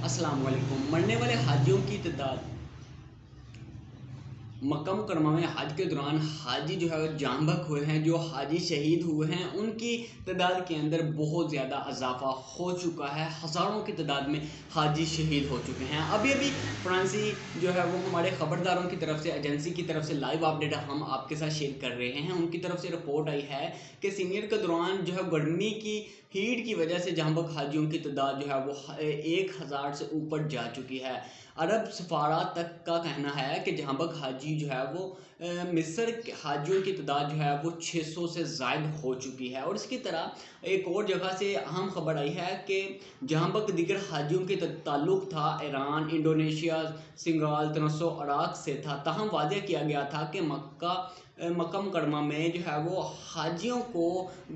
अस्सलाम वालेकुम। मरने वाले हाजियों की तादाद मक्का मुकरमा में हज के दौरान हाजी जो है जाँ बहक हुए हैं, जो हाजी शहीद हुए हैं, उनकी तादाद के अंदर बहुत ज़्यादा इजाफा हो चुका है। हज़ारों की तादाद में हाजी शहीद हो चुके हैं। अभी अभी फ्रांसी जो है वो हमारे ख़बरदारों की तरफ से, एजेंसी की तरफ से लाइव अपडेट हम आपके साथ शेयर कर रहे हैं। उनकी तरफ से रिपोर्ट आई है कि सीनियर के दौरान जो है गर्मी की हीट की वजह से जाँ बहक हाजियों की तादाद जो है वो 1000 से ऊपर जा चुकी है। अरब सफारा तक का कहना है कि जाँ बहक हाजी जो है वो मिस्र के हाजियों की तादाद जो है वो 600 से ज़ायद हो चुकी है। और इसकी तरह एक और जगह से अहम खबर आई है कि जाँ बहक दीगर हाजियों के ताल्लुक़ था ईरान, इंडोनेशिया, सिंगाल, तनस्सो, इराक़ से था। ताहम वाज़ेह किया गया था कि मक्का मुकरमा में जो है वो हाजियों को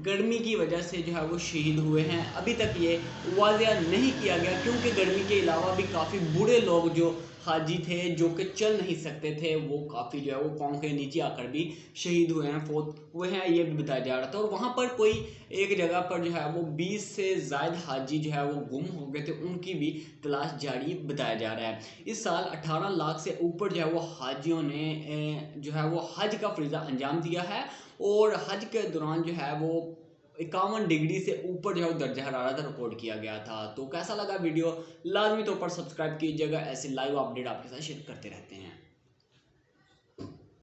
गर्मी की वजह से जो है वो शहीद हुए हैं। अभी तक ये वाज़ेह नहीं किया गया, क्योंकि गर्मी के अलावा भी काफ़ी बूढ़े लोग जो हाजी थे, जो कि चल नहीं सकते थे, वो काफ़ी जो है वो पाँव के नीचे आकर भी शहीद हुए हैं, फौत हुए हैं, ये भी बताया जा रहा था। और वहाँ पर कोई एक जगह पर जो है वो 20 से ज़ायद हाजी जो है वो गुम हो गए थे, उनकी भी तलाश जारी बताया जा रहा है। इस साल 18 लाख से ऊपर जो है वो हाजियों ने जो है वो हज का फरीज़ा अंजाम दिया है। और हज के दौरान जो है वो 51 डिग्री से ऊपर जो है दर्जा हरारत रिकॉर्ड किया गया था। तो कैसा लगा वीडियो, लाजमी तौर पर सब्सक्राइब कीजिएगा। ऐसे लाइव अपडेट आपके साथ शेयर करते रहते हैं।